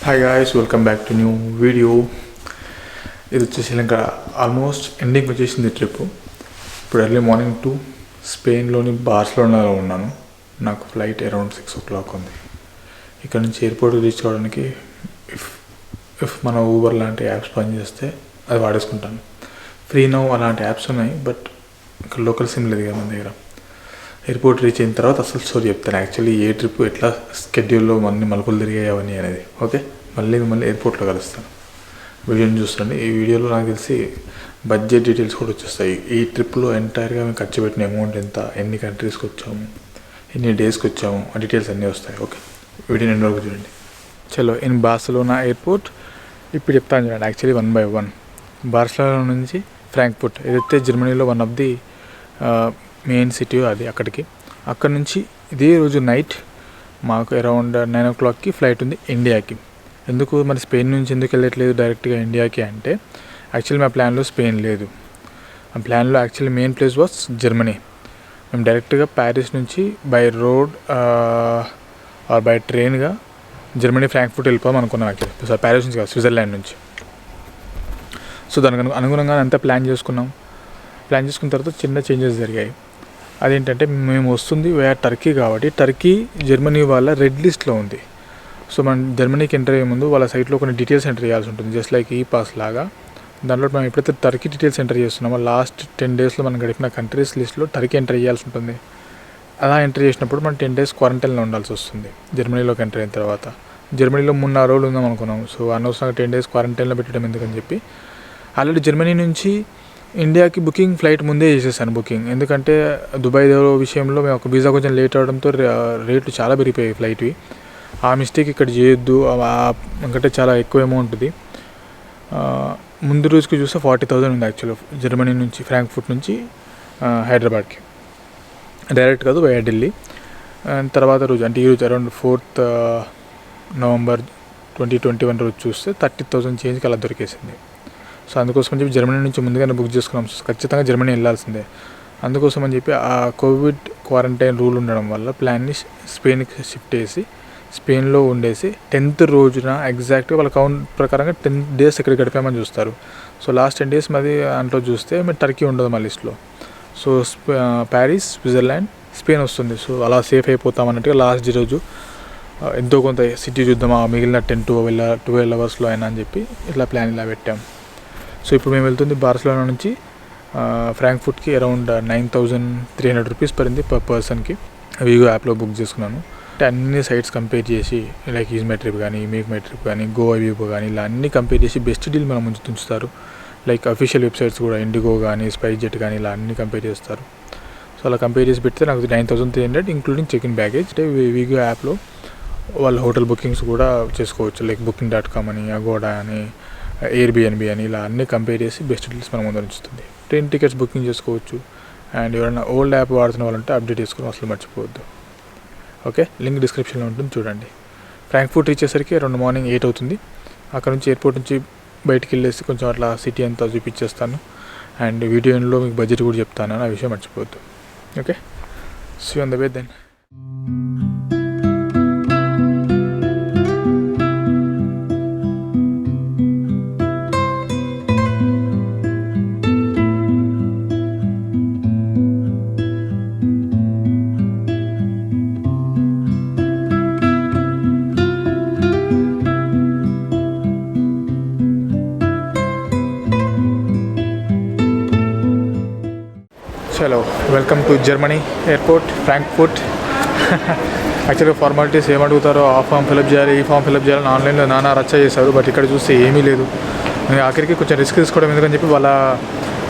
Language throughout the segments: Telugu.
Hi guys, welcome back to new video. ఇది వచ్చేసి ఇంకా ఆల్మోస్ట్ ఎండింగ్ వచ్చేసింది ట్రిప్. ఇప్పుడు ఎర్లీ మార్నింగ్ టు స్పెయిన్లోని బార్సిలోనాలో ఉన్నాను. నాకు ఫ్లైట్ అరౌండ్ 6 o'clock ఉంది. ఇక్కడ నుంచి ఎయిర్పోర్ట్కి రీచ్ అవ్వడానికి ఇఫ్ మన ఊబర్ లాంటి యాప్స్ పనిచేస్తే అది వాడేసుకుంటాను. ఫ్రీ నౌ అలాంటి యాప్స్ ఉన్నాయి, బట్ ఇక్కడ లోకల్ సిమ్ లేదు కదా మన దగ్గర. ఎయిర్పోర్ట్ రీచ్ అయిన తర్వాత అసలు స్టోరీ చెప్తాను, యాక్చువల్లీ ఏ ట్రిప్ ఎట్లా స్కెడ్యూల్లో అన్ని మలుపులు తిరిగాయి అవన్నీ అనేది. ఓకే, మళ్ళీ ఎయిర్పోర్ట్లో కలుస్తాను. వీడియోని చూస్తుంది. ఈ వీడియోలో నాకు తెలిసి బడ్జెట్ డీటెయిల్స్ కూడా వచ్చేస్తాయి. ఈ ట్రిప్లో ఎంటైర్గా మేము ఖర్చు పెట్టిన అమౌంట్ ఎంత, ఎన్ని కంట్రీస్కి వచ్చాము, ఎన్ని డేస్కి వచ్చాము, ఆ డీటెయిల్స్ అన్నీ వస్తాయి. ఓకే, వీడియో ఎండ్ వరకు చూడండి. చలో, ఇన్ బార్సిలోనా ఎయిర్పోర్ట్ ఇప్పుడు చెప్తాను చూడండి. యాక్చువల్లీ 1 by 1 బార్సిలోనా నుంచి ఫ్రాంక్ఫర్ట్, ఏదైతే జర్మనీలో one of the main city, అది అక్కడ నుంచి ఇదే రోజు నైట్ మాకు అరౌండ్ 9 o'clockకి ఫ్లైట్ ఉంది ఇండియాకి. ఎందుకు మరి స్పెయిన్ నుంచి ఎందుకు వెళ్ళట్లేదు డైరెక్ట్గా ఇండియాకి అంటే, యాక్చువల్లీ మా ప్లాన్లో స్పెయిన్ లేదు. మా ప్లాన్లో actually main place was Germany. మేము డైరెక్ట్గా ప్యారిస్ నుంచి బై రోడ్ ఆర్ బై ట్రైన్గా జర్మనీ ఫ్రాంక్ఫర్ట్ వెళ్ళిపోదాం అనుకున్నాం. యాక్చువల్లీ ప్యారిస్ నుంచి కాదు, స్విట్జర్లాండ్ నుంచి. సో దానికి అనుగుణంగా అంతా ప్లాన్ చేసుకున్న తర్వాత చిన్న చేంజెస్ జరిగాయి. అదేంటంటే, మేము వస్తుంది టర్కీ కాబట్టి టర్కీ జర్మనీ వాళ్ళ రెడ్ లిస్ట్లో ఉంది. సో మనం జర్మనీకి ఎంటర్ అయ్యే ముందు వాళ్ళ సైట్లో కొన్ని డీటెయిల్స్ ఎంటర్ చేయాల్సి ఉంటుంది, జస్ట్ లైక్ ఈ పాస్ లాగా. దాంట్లో మనం ఎప్పుడైతే టర్కీ డీటెయిల్స్ ఎంటర్ చేస్తున్నామో లాస్ట్ 10 daysలో మనం గడిపిన కంట్రీస్ లిస్ట్లో టర్కీ ఎంటర్ చేయాల్సి ఉంటుంది. అలా ఎంటర్ చేసినప్పుడు మనం 10 days క్వారంటైన్లో ఉండాల్సి వస్తుంది. జర్మనీలోకి ఎంటర్ అయిన తర్వాత జర్మనీలో 3-4 రోజులు ఉందాం అనుకున్నాం. సో అనవసరంగా 10 days క్వారంటైన్లో పెట్టడం ఎందుకని చెప్పి ఆల్రెడీ జర్మనీ నుంచి ఇండియాకి ఫ్లైట్ ముందే చేసేసాను బుకింగ్. ఎందుకంటే దుబాయ్ విషయంలో మేము ఒక వీసా కొంచెం లేట్ అవడంతో రేట్లు చాలా పెరిగిపోయాయి ఫ్లైట్వి. ఆ మిస్టేక్ ఇక్కడ చేయొద్దు, ఎందుకంటే చాలా ఎక్కువ అమౌంట్ ఉంది. ముందు రోజుకి చూస్తే 40,000 ఉంది యాక్చువల్గా జర్మనీ నుంచి ఫ్రాంక్ఫర్ట్ నుంచి హైదరాబాద్కి డైరెక్ట్ కాదు, వయా ఢిల్లీ. తర్వాత రోజు అంటే ఈరోజు అరౌండ్ 4th November 2021 రోజు చూస్తే 30,000 చేంజ్కి అలా దొరికేసింది. సో అందుకోసం అని చెప్పి జర్మనీ నుంచి ముందుగానే బుక్ చేసుకున్నాం. ఖచ్చితంగా జర్మనీ వెళ్ళాల్సిందే. అందుకోసం అని చెప్పి ఆ కోవిడ్ క్వారంటైన్ రూల్ ఉండడం వల్ల ప్లాన్ని స్పెయిన్కి షిఫ్ట్ చేసి స్పెయిన్లో ఉండేసి 10th రోజున ఎగ్జాక్ట్గా వాళ్ళ కౌంట్ ప్రకారంగా 10 days ఇక్కడ గడిపామని చూస్తారు. సో లాస్ట్ 10 days మాది దాంట్లో చూస్తే మీరు టర్కీ ఉండదు మా లిస్ట్లో. సో ప్యారిస్, స్విట్జర్లాండ్, స్పెయిన్ వస్తుంది. సో అలా సేఫ్ అయిపోతాం అన్నట్టుగా లాస్ట్ రోజు ఎంతో కొంత సిటీ చూద్దామా మిగిలిన 10-12 hours అయినా అని చెప్పి ఇట్లా ప్లాన్ ఇలా పెట్టాం. సో ఇప్పుడు మేము వెళ్తుంది బార్సిలోనా నుంచి ఫ్రాంక్ఫర్ట్కి అరౌండ్ 9,300 rupees పడింది పర్ పర్సన్కి. వీగో యాప్లో బుక్ చేసుకున్నాను. అంటే అన్ని సైట్స్ కంపేర్ చేసి, లైక్ ఈజ్ మై ట్రిప్ కానీ, మేక్ మై ట్రిప్ కానీ, గో వీగో కానీ, ఇలా అన్నీ కంపేర్ చేసి బెస్ట్ డీల్ మనం ముందు ఉంచుతారు. లైక్ అఫీషియల్ వెబ్సైట్స్ కూడా ఇండిగో కానీ, స్పైస్ జెట్ కానీ, ఇలా అన్నీ కంపేర్ చేస్తారు. సో అలా కంపేర్ చేసి పెడితే నాకు 9,300 ఇంక్లూడింగ్ చెక్ ఇన్ బ్యాగేజ్. అంటే వీగో యాప్లో వాళ్ళ హోటల్ బుకింగ్స్ కూడా చేసుకోవచ్చు, లైక్ booking.com అని, అగోడా అని, ఎయిర్బిఎన్బి అని, ఇలా అన్నీ కంపేర్ చేసి బెస్ట్ డీల్స్ మనం ముందు ఉంచుతుంది. ట్రైన్ టికెట్స్ బుకింగ్ చేసుకోవచ్చు. అండ్ ఎవరైనా ఓల్డ్ యాప్ వాడుతున్న వాళ్ళంటే అప్డేట్ చేసుకుని అసలు మర్చిపోవద్దు. ఓకే, లింక్ డిస్క్రిప్షన్లో ఉంటుంది, చూడండి. ఫ్రాంక్ఫర్ట్ రీచ్ అయ్యేసరికి అరౌండ్ మార్నింగ్ 8 అవుతుంది. అక్కడ నుంచి ఎయిర్పోర్ట్ నుంచి బయటికి వెళ్ళేసి కొంచెం అట్లా సిటీ అంతా చూపించేస్తాను. అండ్ వీడియోలో మీకు బడ్జెట్ కూడా చెప్తాను, ఆ విషయం మర్చిపోవద్దు. Okay, see on the way then. చలో, welcome to Germany airport Frankfurt. యాక్చువల్గా ఫార్మాలిటీస్ ఏమడుగుతారో ఆ ఫామ్ ఫిలప్ చేయాలి, ఈ ఫామ్ ఫిలప్ చేయాలని ఆన్లైన్లో నానా రచ్చ చేశారు. బట్ ఇక్కడ చూస్తే ఏమీ లేదు. నేను ఆఖరికి కొంచెం రిస్క్ తీసుకోవడం ఎందుకని చెప్పి వాళ్ళ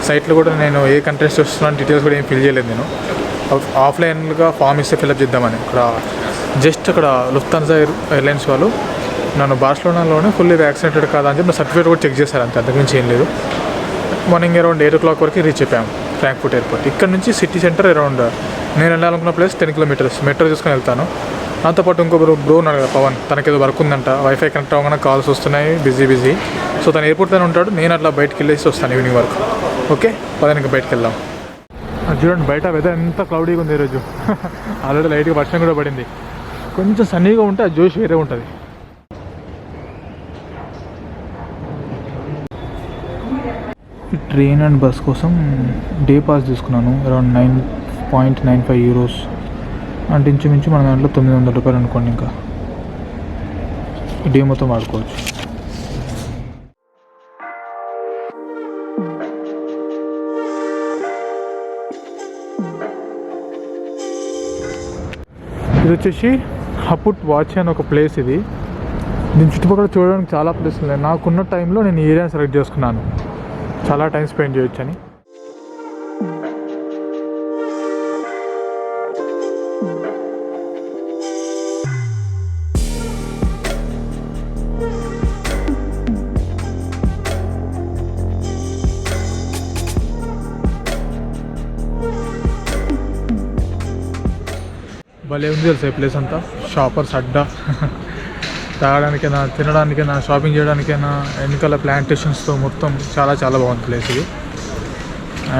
సైట్లో కూడా నేను ఏ కంట్రీస్ వస్తున్నాను డీటెయిల్స్ కూడా ఏం ఫిల్ చేయలేదు. నేను ఆఫ్లైన్గా ఫామ్ ఇస్తే ఫిలప్ చేద్దామని ఇక్కడ జస్ట్ అక్కడ లుఫ్తాన్సా ఎయిర్లైన్స్ వాళ్ళు నన్ను బార్సిలోనాలోనే ఫుల్లీ వ్యాక్సినేటెడ్ కాదా అని చెప్పి నా సర్టిఫికేట్ కూడా చెక్ చేశారు, అంతే, అంతకుమించి ఏం లేదు. మార్నింగ్ అరౌండ్ 8 o'clock వరకు రీచ్ అయిపోయాము ఫ్రాంక్ఫర్ట్ ఎయిర్పోర్ట్. ఇక్కడ నుంచి సిటీ సెంటర్ అరౌండ్ నేను వెళ్ళాలనుకున్న ప్లేస్ 10 kilometers మెట్రో తీసుకొని వెళ్తాను. నాతో పాటు ఇంకో బ్రో ఉన్నాడు కదా, పవన్. తనకేదో వర్క్ ఉందంట, వైఫై కనెక్ట్ అవ్వగానే కాల్స్ వస్తున్నాయి, బిజీ. సో తను ఎయిర్పోర్ట్లోనే ఉంటాడు, నేను అట్లా బయటకు వెళ్ళేసి వస్తాను ఈవినింగ్ వరకు. ఓకే, పదని ఇంకా బయటకు వెళ్దాం. చూడండి బయట వెదర్ ఎంత క్లౌడీగా ఉంది ఈరోజు. ఆల్రెడీ లైట్గా వర్షం కూడా పడింది. కొంచెం సన్నీగా ఉంటే ఆ జోష్ వేరే ఉంటుంది. ఈ ట్రైన్ అండ్ బస్ కోసం డే పాస్ తీసుకున్నాను. అరౌండ్ 9.95 యూరోస్ అంటే ఇంచుమించు మన దాంట్లో 900 రూపాయలు అనుకోండి. ఇంకా ఈ డే మొత్తం వాడుకోవచ్చు. ఇది వచ్చేసి హపుట్ వాచ్ అని ఒక ప్లేస్. ఇది దీని చుట్టుపక్కల చూడడానికి చాలా ప్లేస్ ఉన్నాయి. నాకున్న టైంలో నేను ఈ ఏరియా సెలెక్ట్ చేసుకున్నాను, చాలా టైం స్పెండ్ చేయొచ్చు అని. భలే ఉంది తెలుసా ఈ ప్లేస్ అంతా. షాపర్స్ అడ్డా, తాగడానికైనా తినడానికైనా షాపింగ్ చేయడానికైనా వెనకాల ప్లాంటేషన్స్తో మొత్తం చాలా చాలా బాగుంది ప్లేస్ ఇది.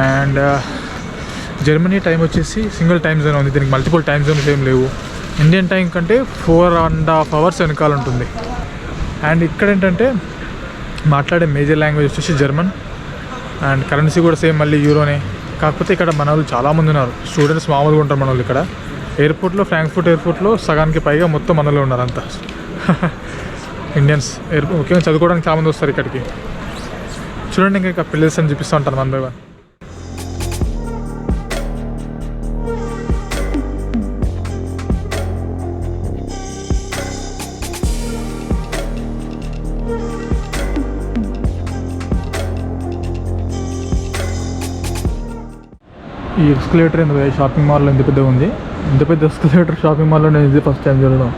అండ్ జర్మనీ టైం వచ్చేసి సింగిల్ టైం జోన్ ఉంది, దీనికి మల్టిపుల్ టైం జోన్స్ ఏం లేవు. ఇండియన్ టైం కంటే 4.5 hours వెనకాల ఉంటుంది. అండ్ ఇక్కడ ఏంటంటే మాట్లాడే మేజర్ లాంగ్వేజ్ వచ్చేసి జర్మన్, అండ్ కరెన్సీ కూడా సేమ్ మళ్ళీ యూరోనే. కాకపోతే ఇక్కడ మన వాళ్ళు చాలామంది ఉన్నారు, స్టూడెంట్స్ మామూలుగా ఉంటారు మన వాళ్ళు. ఇక్కడ ఎయిర్పోర్ట్లో, ఫ్రాంక్ఫర్ట్ ఎయిర్పోర్ట్లో సగానికి పైగా మొత్తం మనలో ఉన్నారు అంతా ఇండియన్స్. ముఖ్యంగా చదువుకోవడానికి చాలామంది వస్తారు ఇక్కడికి. చూడండి ఇంకా ప్లేసెస్ అని చూపిస్తూ ఉంటాను వన్ బై వన్. ఈ ఎస్కలేటర్ ఎందుకు షాపింగ్ మాల్లో ఎంత పెద్దగా ఉంది. ఇంత పెద్ద ఎస్కలేటర్ షాపింగ్ మాల్లో నేను ఇది ఫస్ట్ టైం చూడడం.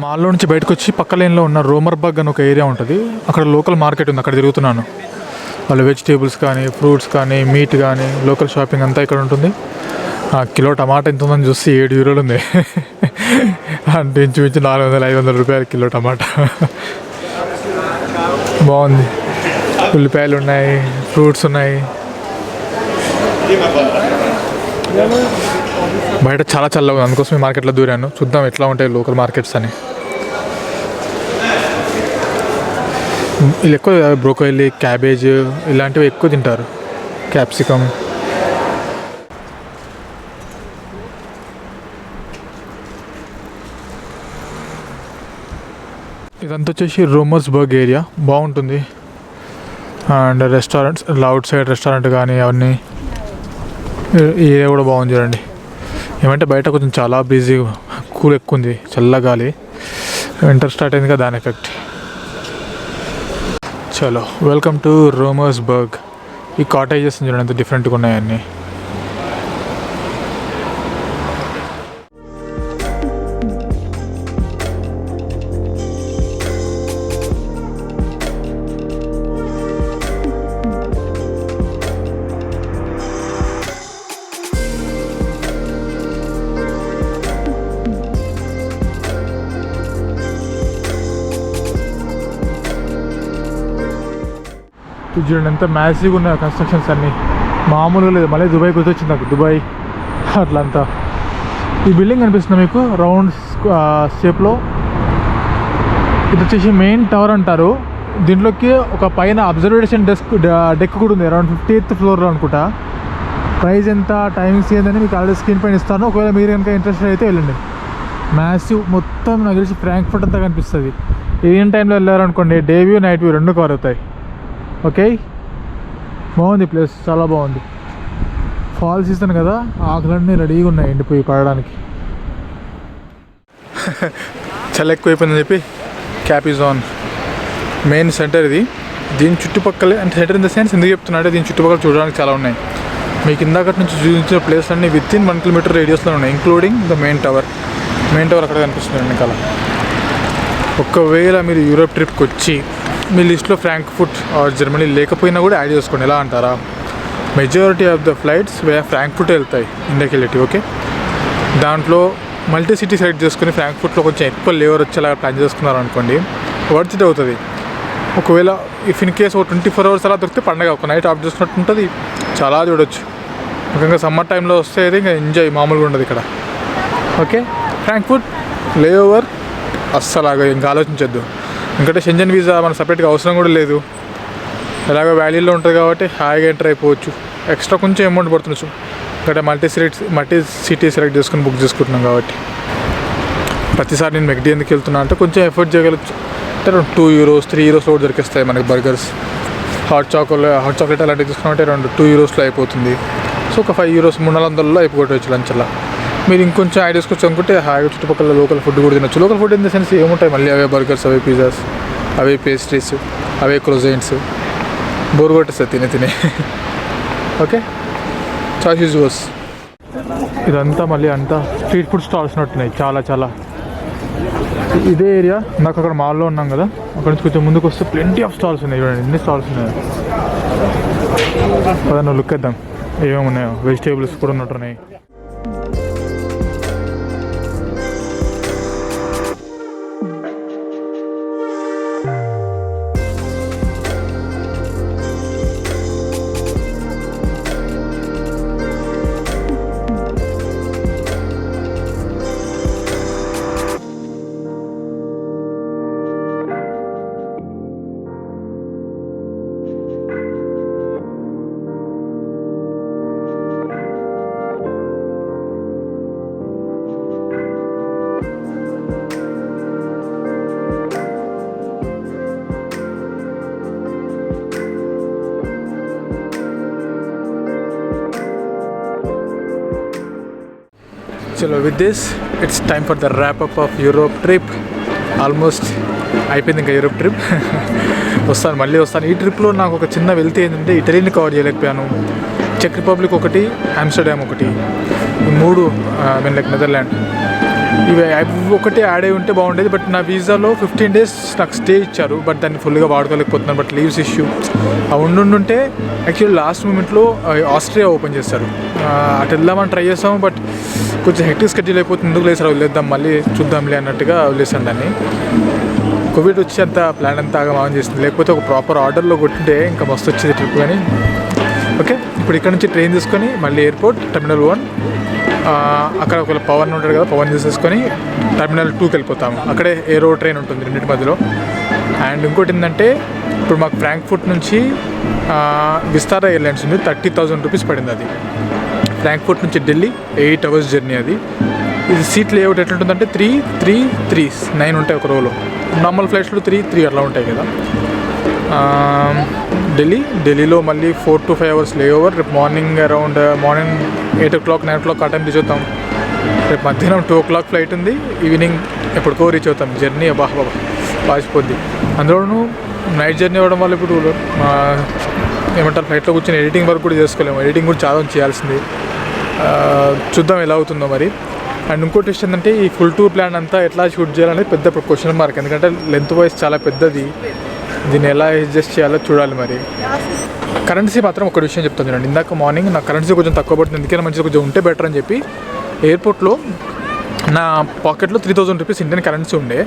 మాల్లో నుంచి బయటకు వచ్చి పక్క లైన్లో ఉన్న రోమర్బర్గ్ అని ఒక ఏరియా ఉంటుంది. అక్కడ లోకల్ మార్కెట్ ఉంది, అక్కడ తిరుగుతున్నాను. వాళ్ళ వెజిటేబుల్స్ కానీ, ఫ్రూట్స్ కానీ, మీట్ కానీ, లోకల్ షాపింగ్ అంతా ఇక్కడ ఉంటుంది. కిలో టమాటా ఎంత ఉందని చూస్తే 7 యూరోలు ఉంది. అంటే ఇంచుమించు 400-500 రూపాయలు కిలో టమాటా. బాగుంది. ఉల్లిపాయలు ఉన్నాయి, ఫ్రూట్స్ ఉన్నాయి. బయట చాలా చల్లగా ఉంది, అందుకోసం ఈ మార్కెట్లో దూరాను. చూద్దాం ఎట్లా ఉంటాయి లోకల్ మార్కెట్స్ అని. వీళ్ళు ఎక్కువ బ్రోకోలీ, క్యాబేజ్ ఇలాంటివి ఎక్కువ తింటారు, క్యాప్సికమ్. ఇదంతా వచ్చేసి రోమర్స్బర్గ్ ఏరియా, బాగుంటుంది. And restaurants, out side restaurant కానీ అవన్నీ, ఈ ఏరియా కూడా బాగుంది చూడండి. ఏమంటే బయట కొంచెం చాలా బిజీ, కూల్ ఎక్కువ ఉంది, చల్లగాలి. వింటర్ స్టార్ట్ అయింది కదా, దాని ఎఫెక్ట్. చలో వెల్కమ్ టు రోమర్స్బర్గ్. ఈ కాటేజెస్ చూడండి ఎంత డిఫరెంట్గా ఉన్నాయన్నీ. చూడండి ఎంత మ్యాసివ్గా ఉన్నాయి కన్స్ట్రక్షన్స్ అన్నీ, మామూలుగా లేదు. మళ్ళీ దుబాయ్ గుర్తొచ్చింది నాకు, దుబాయ్ అట్లంతా. ఈ బిల్డింగ్ కనిపిస్తుంది మీకు రౌండ్ షేప్లో. ఇది వచ్చేసి మెయిన్ టవర్ అంటారు. దీంట్లోకి ఒక పైన అబ్జర్వేషన్ డెక్ కూడా ఉంది, అరౌండ్ 50th ఫ్లోర్లో అనుకుంటా. ప్రైస్ ఎంత, టైమింగ్స్ ఏందని మీకు ఆల్రెడీ స్క్రీన్ పైన ఇస్తాను. ఒకవేళ మీరు కనుక ఇంట్రెస్టెడ్ అయితే వెళ్ళండి. మ్యాసివ్, మొత్తం నాకు తెలిసి ఫ్రాంక్ఫర్ట్ అంతా కనిపిస్తుంది. ఈవినింగ్ టైంలో వెళ్ళారనుకోండి, day view night view 2 cover అవుతాయి. ఓకే, బాగుంది ప్లేస్, చాలా బాగుంది. ఫాల్ సీజన్ కదా, ఆకులన్నీ రెడీగా ఉన్నాయి ఎండిపోయి పడడానికి. చల్ల ఎక్కువైపోయిందని చెప్పి cap is on. Main centre ఇది. దీని చుట్టుపక్కల, అంటే సెంటర్ ఇన్ ద సెన్స్ ఎందుకు చెప్తున్నా అంటే దీని చుట్టుపక్కల చూడడానికి చాలా ఉన్నాయి. మీకు ఇందాక నుంచి చూపించిన ప్లేస్ అన్నీ వితిన్ 1 kilometer రేడియస్లో ఉన్నాయి, including the main tower. Main tower అక్కడ కనిపిస్తుంది వెనకాల. ఒకవేళ మీరు యూరోప్ ట్రిప్కి వచ్చి మీ లిస్ట్లో ఫ్రాంక్ఫర్ట్ ఆర్ జర్మనీ లేకపోయినా కూడా యాడ్ చేసుకోండి. ఎలా అంటారా, majority of the flights Frankfurt వెళ్తాయి ఇండియాకి వెళ్ళేటి. ఓకే, దాంట్లో మల్టీ సిటీ సెలెక్ట్ చేసుకుని ఫ్రాంక్ఫర్ట్లో కొంచెం ఎక్కువ లేవర్ వచ్చేలాగా ప్లాన్ చేసుకున్నారు అనుకోండి, వర్త్ ఇట్ అవుతుంది. ఒకవేళ ఇఫ్ ఇన్ కేస్ ఒక 24 hours అలా దొరికితే పండగ, ఒక నైట్ ఆఫ్ చేసుకున్నట్టు ఉంటుంది, చాలా చూడొచ్చు. ముఖ్యంగా సమ్మర్ టైంలో వస్తే అయితే ఇంకా ఎంజాయ్ మామూలుగా ఉండదు ఇక్కడ. ఓకే, ఫ్రాంక్ఫర్ట్ లే ఓవర్ అస్సలాగా ఇంకా ఆలోచించొద్దు. ఎందుకంటే షెంజన్ వీసా మన సపరేట్గా అవసరం కూడా లేదు. ఎలాగో వ్యాలీలో ఉంటుంది కాబట్టి హాయిగా ఎంటర్ అయిపోవచ్చు. ఎక్స్ట్రా కొంచెం అమౌంట్ పడుతుండొచ్చు, ఇక్కడ మల్టీ సిటీ సెలెక్ట్ చేసుకుని బుక్ చేసుకుంటున్నాం కాబట్టి. ప్రతిసారి నేను మెక్డీ ఎందుకు వెళ్తున్నా అంటే కొంచెం ఎఫర్ట్ చేయగలచ్చు. అంటే 2 euros 3 euros కూడా దొరికిస్తాయి మనకి బర్గర్స్. హాట్ చాక్లెట్ అలాంటివి తీసుకున్నామంటే అరౌండ్ 2 euros అయిపోతుంది. సో ఒక 5 euros 300 అయిపోవచ్చు లంచ్ అలా. మీరు ఇంకొంచెం ఐడియాస్ వచ్చి అనుకుంటే హాయిగా చుట్టుపక్కల లోకల్ ఫుడ్ కూడా తినచ్చు. Local food in the sense ఏముంటాయి, మళ్ళీ అవే బర్గర్స్, అవే పిజ్జాస్, అవే పేస్ట్రీస్, అవే క్రోజైన్స్. బోర్ కొట్టేస్తుంది తినే. Okay, choice is verse. ఇదంతా మళ్ళీ అంతా స్ట్రీట్ ఫుడ్ స్టాల్స్ ఉన్నట్టున్నాయి చాలా. ఇదే ఏరియా నాకు అక్కడ మాల్లో ఉన్నాం కదా, అక్కడ నుంచి కొంచెం ముందుకు వస్తే ప్లెంటీ ఆఫ్ స్టాల్స్ ఉన్నాయి. చూడండి ఎన్ని స్టాల్స్ ఉన్నాయో. అదన్నా లుక్ వేద్దాం ఏమేమి ఉన్నాయో. వెజిటేబుల్స్ కూడా ఉన్నట్టున్నాయి. చలో, with this it's time for the wrap up of Europe trip. Almost అయిపోయింది ఇంకా యూరోప్ ట్రిప్. మళ్ళీ వస్తాను. ఈ ట్రిప్లో నాకు ఒక చిన్న వెళ్తే ఏంటంటే ఇటలీని కవర్ చేయలేకపోయాను. చెక్ రిపబ్లిక్ ఒకటి, ఆమ్స్టర్డామ్ ఒకటి, ఈ 3 లైక్ నెదర్లాండ్, ఇవి ఒకటి యాడ్ అయి ఉంటే బాగుండేది. బట్ నా వీసాలో 15 days నాకు స్టే ఇచ్చారు, బట్ దాన్ని ఫుల్గా వాడుకోలేకపోతున్నాను. బట్ లీవ్స్ ఇష్యూ అవి ఉండుంటే యాక్చువల్లీ లాస్ట్ మూమెంట్లో ఆస్ట్రియా ఓపెన్ చేస్తారు. అటు వెళ్దామని ట్రై చేస్తాము, బట్ కొంచెం హెక్టిక్ స్కెడ్యూల్ అయిపోతుంది. ఎందుకు లేసారు, వదిలేద్దాం మళ్ళీ చూద్దాంలే అన్నట్టుగా వదిలేసాను దాన్ని. కోవిడ్ వచ్చి అంత ప్లాన్ అంతా ఆగమాగం చేసింది. లేకపోతే ఒక ప్రాపర్ ఆర్డర్లో కొట్టింటే ఇంకా మస్తు వచ్చేది ట్రిప్. కానీ ఓకే, ఇప్పుడు ఇక్కడ నుంచి ట్రైన్ తీసుకొని మళ్ళీ ఎయిర్పోర్ట్ టెర్మినల్ 1, అక్కడ ఒక పవన్ ఉంటాడు కదా, పవన్ తీసేసుకొని టెర్మినల్ 2కి వెళ్ళిపోతాము. అక్కడే ఏరో ట్రైన్ ఉంటుంది రెండింటి మధ్యలో. అండ్ ఇంకోటి ఏంటంటే ఇప్పుడు మాకు ఫ్రాంక్ఫర్ట్ నుంచి విస్తారా ఎయిర్లైన్స్ ఉంది, 30,000 rupees పడింది. అది ఫ్రాంక్ఫర్ట్ నుంచి ఢిల్లీ 8 hours జర్నీ. అది ఇది సీట్ లేఅవుట్ ఎట్లుంటుందంటే 3-3-3-9 ఉంటాయి ఒక రోలో. నార్మల్ ఫ్లైట్స్లో 3-3 అట్లా ఉంటాయి కదా. ఢిల్లీలో మళ్ళీ 4 to 5 hours లే ఓవర్. రేపు మార్నింగ్ 8 o'clock 9 o'clock ఆ టైం రీచ్ అవుతాం. రేపు మధ్యాహ్నం 2 o'clock ఫ్లైట్ ఉంది. ఈవినింగ్ ఎప్పటికో రీచ్ అవుతాం. జర్నీ బాగా పాసిపోద్ది. అందులోనూ నైట్ జర్నీ అవ్వడం వల్ల ఇప్పుడు ఏమంటారు, ఫ్లైట్లో కూర్చొని ఎడిటింగ్ వర్క్ కూడా చేసుకోలేము. ఎడిటింగ్ కూడా చాలా చేయాల్సింది. చూద్దాం ఎలా అవుతుందో మరి. అండ్ ఇంకోటి విషయం ఏంటంటే ఈ ఫుల్ టూర్ ప్లాన్ అంతా ఎట్లా షూట్ చేయాలనేది పెద్ద క్వశ్చన్ మార్క్. ఎందుకంటే లెంత్ వైజ్ చాలా పెద్దది. దీన్ని ఎలా అడ్జస్ట్ చేయాలో చూడాలి. మరి కరెన్సీ మాత్రం ఒక విషయం చెప్తాను చూడండి. ఇందాక మార్నింగ్ నా కరెన్సీ కొంచెం తక్కువ పడుతుంది, ఎందుకైనా మంచిగా కొంచెం ఉంటే బెటర్ అని చెప్పి ఎయిర్పోర్ట్లో నా పాకెట్లో 3,000 rupees ఇండియన్ కరెన్సీ ఉండే.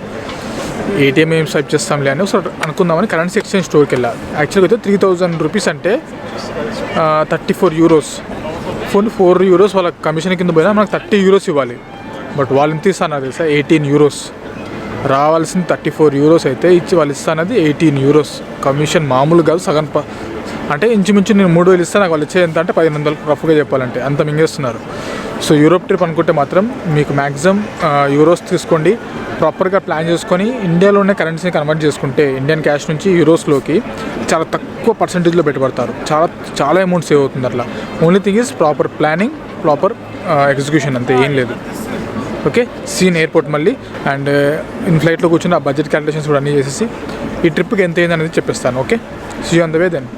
ఏటీఎం ఏం స్వైప్ చేస్తాంలే అని ఒకసారి అనుకుందామని కరెన్సీ ఎక్స్చేంజ్ స్టోర్కి వెళ్ళా. యాక్చువల్గా అయితే 3,000 rupees అంటే 34 euros. 4 euros వాళ్ళ కమిషన్ కింద పోయినా మనకు 30 euros ఇవ్వాలి. బట్ వాళ్ళు ఎంత ఇస్తాను తెలుసా, 18 euros. రావాల్సింది 34 euros అయితే ఇచ్చి వాళ్ళు ఇస్తానది 18 euros. కమిషన్ మామూలు కాదు, సగం అంటే ఇంచుమించు నేను 3,000 ఇస్తాను, నాకు వాళ్ళు ఇచ్చేది ఎంత అంటే 1,500 రఫ్గా చెప్పాలంటే అంత మింగేస్తున్నారు. సో యూరోప్ ట్రిప్ అనుకుంటే మాత్రం మీకు మ్యాక్సిమం యూరోస్ తీసుకోండి. ప్రాపర్గా ప్లాన్ చేసుకొని ఇండియాలోనే కరెన్సీని కన్వర్ట్ చేసుకుంటే ఇండియన్ క్యాష్ నుంచి యూరోస్లోకి చాలా తక్కువ పర్సెంటేజ్లో పెట్టుబడతారు. చాలా అమౌంట్ సేవ్ అవుతుంది అట్లా. Only thing is proper planning, proper execution, అంతే, ఏం లేదు. ఓకే, సీన్ ఎయిర్పోర్ట్ మళ్ళీ. అండ్ ఇన్ ఫ్లైట్లో కూర్చొని ఆ బడ్జెట్ క్యాలిక్యులేషన్స్ కూడా అన్నీ చేసేసి ఈ ట్రిప్కి ఎంత అయింది అనేది చెప్పిస్తాను. Okay, see on the way then.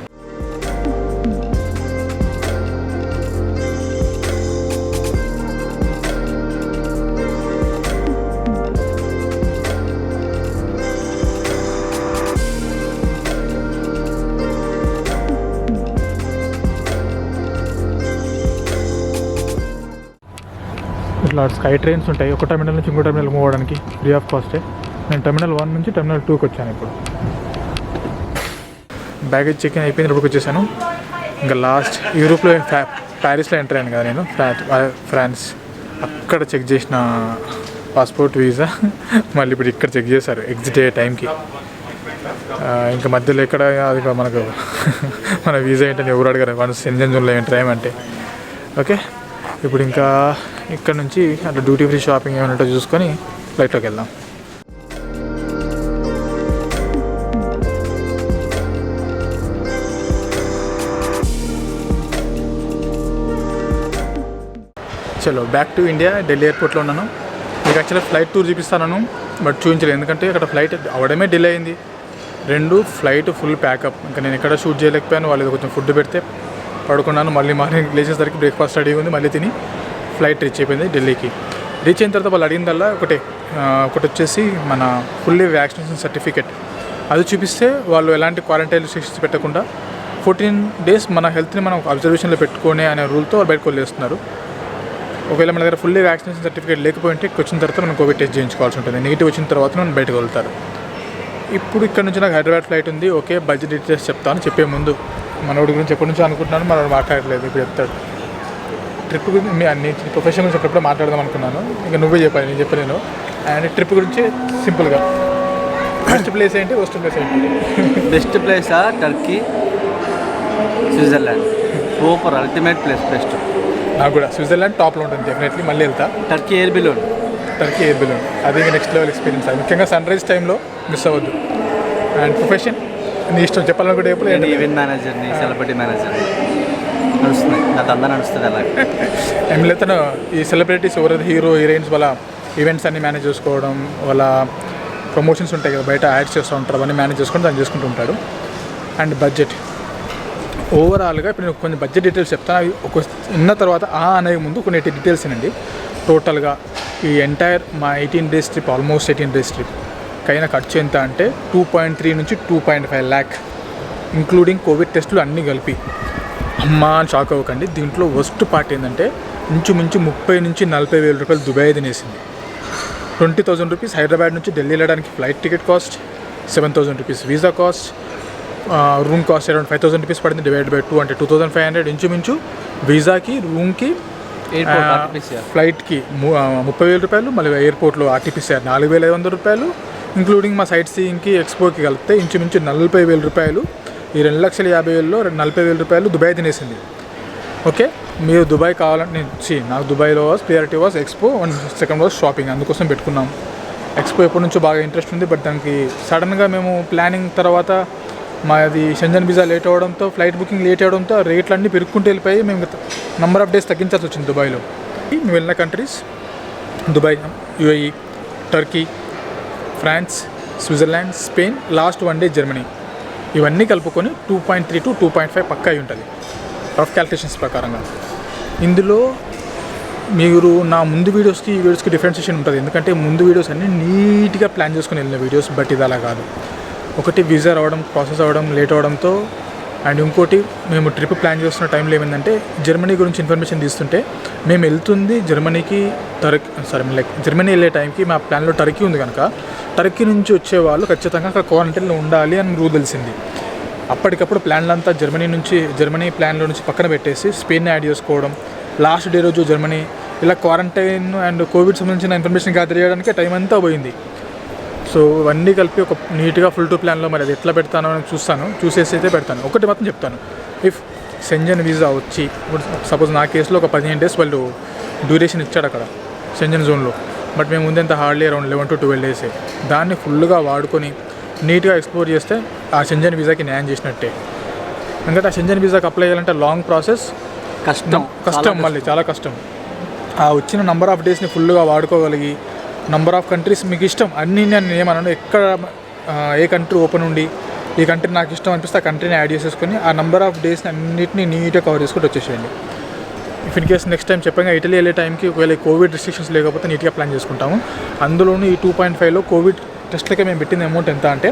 ఇట్లా స్కై ట్రైన్స్ ఉంటాయి. ఒక టెర్మినల్ నుంచి ఇంకో టెర్మినల్ మూవ్ అవ్వడానికి ఫ్రీ ఆఫ్ కాస్టే. నేను టెర్మినల్ 1 నుంచి టెర్మినల్ 2కి వచ్చాను ఇప్పుడు. బ్యాగేజ్ చెక్ ఇన్ అయిపోయింది, ఇప్పటికి వచ్చేసాను. ఇంకా లాస్ట్ యూరోప్లో ప్యారిస్లో ఎంటర్ అయ్యాను కదా నేను, ఫ్రాన్స్. అక్కడ చెక్ చేసిన పాస్పోర్ట్ వీసా మళ్ళీ ఇప్పుడు ఇక్కడ చెక్ చేశారు ఎగ్జిట్ అయ్యే టైంకి. ఇంకా మధ్యలో ఎక్కడ అది మనకు మన వీసా ఏంటని ఎవరు అడగారు, వన్స్ ఇంజన్ జోన్లో ఎంటర్ అయ్యామంటే. ఓకే, ఇప్పుడు ఇంకా ఇక్కడ నుంచి అట్లా డ్యూటీ ఫ్రీ షాపింగ్ ఏమైనా చూసుకొని ఫ్లైట్లోకి వెళ్దాం. చలో బ్యాక్ టు ఇండియా. ఢిల్లీ ఎయిర్పోర్ట్లో ఉన్నాను. మీకు యాక్చువల్గా ఫ్లైట్ టూర్ చూపిస్తాను, బట్ చూపించలేదు ఎందుకంటే అక్కడ ఫ్లైట్ అవడమే డిలే అయింది. 2 ఫ్లైట్ ఫుల్ ప్యాకప్. ఇంకా నేను ఎక్కడ షూట్ చేయలేకపోయాను. వాళ్ళు కొంచెం ఫుడ్ పెడితే పడుకున్నాను. మళ్ళీ మార్నింగ్ లేచేసరికి బ్రేక్ఫాస్ట్ రెడీ ఉంది, మళ్ళీ తిని ఫ్లైట్ రీచ్ అయిపోయింది ఢిల్లీకి. రీచ్ అయిన తర్వాత వాళ్ళు అడిగిందల్లా ఒకటి వచ్చేసి మన ఫుల్లీ వ్యాక్సినేషన్ సర్టిఫికేట్. అది చూపిస్తే వాళ్ళు ఎలాంటి క్వారంటైన్ రిస్ట్రిక్షన్స్ పెట్టకుండా 14 days మన హెల్త్ని మనం అబ్జర్వేషన్లో పెట్టుకునే అనే రూల్తో వాళ్ళు బయటకు వదిలేస్తున్నారు. ఒకవేళ మన దగ్గర ఫుల్లీ వ్యాక్సినేషన్ సర్టిఫికేట్ లేకపోయింటే వచ్చిన తర్వాత మనం కోవిడ్ టెస్ట్ చేయించుకోవాల్సి ఉంటుంది. నెగిటివ్ వచ్చిన తర్వాత మనం బయటకు వెళ్తారు. ఇప్పుడు ఇక్కడ నుంచి నాకు హైదరాబాద్ ఫ్లైట్ ఉంది. ఓకే, బడ్జెట్ డీటెయిల్స్ చెప్తాను. చెప్పే ముందు మనోడి గురించి ఎప్పటి నుంచో అనుకుంటున్నాను, మనం మాట్లాడలేదు. ఇప్పుడు చెప్తాడు. ట్రిప్ గురించి మీ అన్ని ప్రొఫెషన్ గురించి ఎప్పుడప్పుడు మాట్లాడదాం అనుకున్నాను. ఇంకా నువ్వే చెప్పాలి, నేను చెప్పలేను. అండ్ ట్రిప్ గురించి సింపుల్గా బెస్ట్ ప్లేస్ ఏంటి, వర్స్ట్ ప్లేస్ ఏంటి? బెస్ట్ ప్లేసా Turkey, Switzerland. Super, ultimate place, best. నాకు కూడా స్విట్జర్లాండ్ టాప్లో ఉంటుంది డెఫినెట్లీ. మళ్ళీ వెళ్తా. టర్కీ ఎయిర్ బెలూన్ అది నెక్స్ట్ లెవెల్ ఎక్స్పీరియన్స్. అది ముఖ్యంగా సన్ రైజ్ టైంలో మిస్ అవ్వద్దు. అండ్ ప్రొఫెషన్ నీ ఇష్టం, చెప్పాలనుకుంటే ఎప్పుడు ఈవెంట్ మేనేజర్ని, సెలబ్రిటీ మేనేజర్ని. నడుస్తుంది, నాకు అంతా నడుస్తుంది. అలాగే ఎమ్మెల్యేతను ఈ సెలబ్రిటీస్ ఎవరైతే హీరో హీరోయిన్స్ వాళ్ళ ఈవెంట్స్ అన్ని మేనేజ్ చేసుకోవడం, వాళ్ళ ప్రమోషన్స్ ఉంటాయి కదా బయట యాడ్స్ చేస్తూ ఉంటారు, అవన్నీ మేనేజ్ చేసుకుంటూ దాన్ని చేసుకుంటూ ఉంటాడు. అండ్ బడ్జెట్ ఓవరాల్గా ఇప్పుడు నేను కొన్ని బడ్జెట్ డీటెయిల్స్ చెప్తాను. అవి ఒక విన్న తర్వాత అనే ముందు కొన్ని డీటెయిల్స్ ఏనండి. టోటల్గా ఈ ఎంటైర్ మా 18 days trip, almost 18 days trip కైనా ఖర్చు ఎంత అంటే 2.3 నుంచి 2.5 lakh, ఇంక్లూడింగ్ కోవిడ్ టెస్టులు అన్నీ కలిపి. అమ్మా అని షాక్ అవ్వకండి. దీంట్లో వర్స్ట్ పార్ట్ ఏంటంటే ఇంచుమించు 30 నుంచి 40 వేల రూపాయలు దుబాయ్ తినేసింది. 20,000 రూపీస్ హైదరాబాద్ నుంచి ఢిల్లీ వెళ్ళడానికి flight ticket cost, 7,000 rupees visa cost, room cost around 5,000 rupees పడింది. డివైడ్ బై 2 అంటే 2,500. ఇంచుమించు వీసాకి, రూమ్కి, ఫ్లైట్కి 30,000 రూపాయలు. మళ్ళీ ఎయిర్పోర్ట్లో ఆర్టీపీసీఆర్ 4,500 రూపాయలు, ఇంక్లూడింగ్ మా సైట్ సీయింగ్కి, ఎక్స్పోకి కలిపితే ఇంచుమించు 40,000 రూపాయలు. ఈ 2,50,000లో 40,000 రూపాయలు దుబాయ్ తినేసింది. ఓకే, మీరు దుబాయ్ కావాలంటే నాకు దుబాయ్లో priority was expo and second was shopping. అందుకోసం పెట్టుకున్నాం. ఎక్స్పో ఎప్పటి నుంచో బాగా ఇంట్రెస్ట్ ఉంది, బట్ దానికి సడన్గా మేము ప్లానింగ్ తర్వాత మాది షెంజన్ వీసా లేట్ అవ్వడంతో, ఫ్లైట్ బుకింగ్ లేట్ అవ్వడంతో రేట్లు అన్నీ పెరుగుకుంటూ వెళ్ళిపోయి మేము నెంబర్ ఆఫ్ డేస్ తగ్గించాల్సి వచ్చింది దుబాయ్లో. మేము వెళ్ళిన countries Dubai, UAE, Turkey, France, Switzerland, Spain, last 1 day Germany. ఇవన్నీ కలుపుకొని 2.3 to 2.5 పక్కా అయి ఉంటుంది రఫ్ క్యాల్కులేషన్స్ ప్రకారంగా. ఇందులో మీరు నా ముందు వీడియోస్కి ఈ వీడియోస్కి డిఫరెన్షియేషన్ ఉంటుంది. ఎందుకంటే ముందు వీడియోస్ అన్నీ నీట్గా ప్లాన్ చేసుకుని వెళ్ళిన వీడియోస్, బట్ ఇది అలా కాదు. ఒకటి వీసా రావడం, ప్రాసెస్ అవ్వడం లేట్ అవ్వడంతో, అండ్ ఇంకోటి మేము ట్రిప్ ప్లాన్ చేస్తున్న టైంలో ఏమైందంటే జర్మనీ గురించి ఇన్ఫర్మేషన్ తీస్తుంటే మేము వెళ్తుంది జర్మనీకి, జర్మనీ వెళ్ళే టైంకి మా ప్లాన్లో టర్కీ ఉంది కనుక టర్కీ నుంచి వచ్చే వాళ్ళు ఖచ్చితంగా అక్కడ క్వారంటైన్లో ఉండాలి అని రూల్ తెలిసింది. అప్పటికప్పుడు ప్లాన్లంతా జర్మనీ ప్లాన్లో నుంచి పక్కన పెట్టేసి స్పెయిన్ యాడ్ చేసుకోవడం, లాస్ట్ డే రోజు జర్మనీ, ఇలా క్వారంటైన్ అండ్ కోవిడ్ సంబంధించిన ఇన్ఫర్మేషన్ గ్యాదర్ చేయడానికి టైం అంతా పోయింది. సో ఇవన్నీ కలిపి ఒక నీట్గా ఫుల్ టు ప్లాన్లో మరి అది ఎట్లా పెడతానో అని చూసేసి అయితే పెడతాను. ఒకటి మాత్రం చెప్తాను, ఇఫ్ షెంజన్ వీసా వచ్చి సపోజ్ నా కేసులో ఒక 15 days వాళ్ళు డ్యూరేషన్ ఇచ్చాడు అక్కడ షెంజన్ జోన్లో, బట్ మేము ముందంత హార్డ్లీ అరౌండ్ 11 to 12 days దాన్ని ఫుల్గా వాడుకొని నీట్గా ఎక్స్ప్లోర్ చేస్తే ఆ షెంజన్ వీసాకి న్యాయం చేసినట్టే. ఎందుకంటే ఆ షెంజన్ వీసాకి అప్లై చేయాలంటే లాంగ్ ప్రాసెస్, కష్టం, మళ్ళీ చాలా కష్టం. ఆ వచ్చిన నెంబర్ ఆఫ్ డేస్ని ఫుల్గా వాడుకోగలిగి నంబర్ ఆఫ్ కంట్రీస్ మీకు ఇష్టం అన్నీ, నేను ఏమన్నాను, ఎక్కడ ఏ కంట్రీ ఓపెన్ ఉండి ఈ కంట్రీ నాకు ఇష్టం అనిపిస్తే ఆ కంట్రీని యాడ్ చేసేసుకొని ఆ నెంబర్ ఆఫ్ డేస్ని అన్నింటినీ నీట్గా కవర్ చేసుకుంటూ వచ్చేసేయండి. If in case next time చెప్పంగా ఇటలీ వెళ్ళే టైంకి ఒకవేళ కోవిడ్ రిస్ట్రిక్షన్స్ లేకపోతే నీట్గా ప్లాన్ చేసుకుంటాము. అందులోనూ ఈ 2.5లో కోవిడ్ టెస్ట్లకే మేము పెట్టిన అమౌంట్ ఎంత అంటే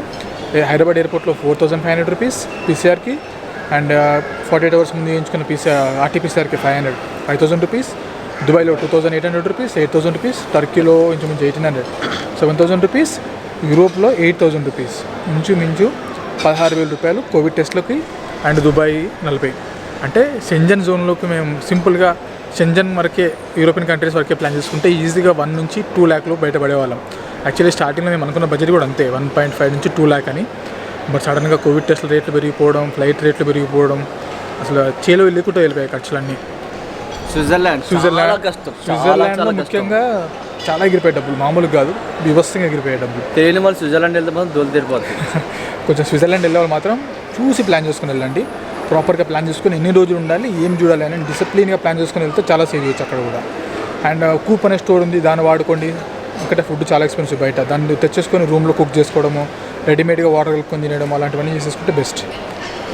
హైదరాబాద్ ఎయిర్పోర్ట్లో 4,500 రూపీస్ పీసీఆర్కి, అండ్ 48 hours ముందు చేయించుకున్న ఆర్టీపీసీఆర్కి 5,000 రూపీస్, దుబాయ్లో 2,800 రూపీస్, 8,000 రూపీస్, టర్కీలో ఇంచుమించు 1,800, 7,000 రూపీస్, యూరోప్లో 8,000 రూపీస్, ఇంచుమించు 16,000 రూపాయలు కోవిడ్ టెస్ట్లకి, అండ్ దుబాయ్ 40. అంటే షెంజన్ జోన్లోకి మేము సింపుల్గా షెంజన్ వరకే, యూరోపియన్ కంట్రీస్ వరకే ప్లాన్ చేసుకుంటే ఈజీగా 1 నుంచి 2 lakh బయటపడే వాళ్ళం. యాక్చువల్లీ స్టార్టింగ్లో మేము అనుకున్న బడ్జెట్ కూడా అంతే, 1.5 నుంచి 2 lakh అని. బట్ సడన్గా కోవిడ్ టెస్ట్ల రేట్లు పెరిగిపోవడం, ఫ్లైట్ రేట్లు పెరిగిపోవడం, అసలు చేలో వెళ్ళకుండా వెళ్ళిపోయాయి ఖర్చులన్నీ. స్విట్జర్లాండ్లో ముఖ్యంగా చాలా ఎగిరిపోయే డబ్బులు, మామూలుగా కాదు, వివస్థంగా ఎగిరిపోయే డబ్బులు. తెలియని వాళ్ళు స్విట్జర్లాండ్ వెళ్తే మాత్రం దోలు తీరిపోతుంది. కొంచెం స్విట్జర్లాండ్ వెళ్ళే వాళ్ళు మాత్రం చూసి ప్లాన్ చేసుకుని వెళ్ళండి. ప్రాపర్గా ప్లాన్ చేసుకుని ఎన్ని రోజులు ఉండాలి, ఏం చూడాలి అని డిసిప్లిన్గా ప్లాన్ చేసుకుని వెళ్తే చాలా సేవ్ చేయొచ్చు అక్కడ కూడా. అండ్ కూప్ అనే స్టోర్ ఉంది, దాన్ని వాడుకోండి. ఎందుకంటే ఫుడ్ చాలా ఎక్స్పెన్సివ్ బయట, దాన్ని తెచ్చేసుకొని రూమ్లో కుక్ చేసుకోవడము, రెడీమేడ్గా వాటర్ కలుపుకొని తినడం, అలాంటివన్నీ చేసేసుకుంటే బెస్ట్.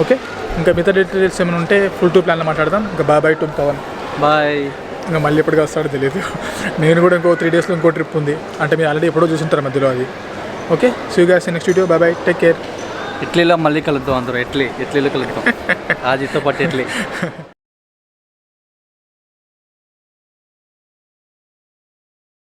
ఓకే, ఇంకా మిగతా డీటెయిల్స్ ఏమైనా ఉంటే ఫుల్ టూ ప్లాన్లో మాట్లాడదాం. ఇంకా బాయ్ టు పవన్, బాయ్. ఇంకా మళ్ళీ ఎప్పటికి వస్తాడో తెలియదు. నేను కూడా ఇంకో 3 daysలో ఇంకో ట్రిప్ ఉంది, అంటే మీరు ఆల్రెడీ ఎప్పుడో చూసింటారు మధ్యలో అది. Okay, see you guys in next video. Bye, take care. ఇడ్లీలో మళ్ళీ కలుద్దాం అందరూ. ఇడ్లీలో కలుద్దాం. ఆజితో పాటు ఇడ్లీ.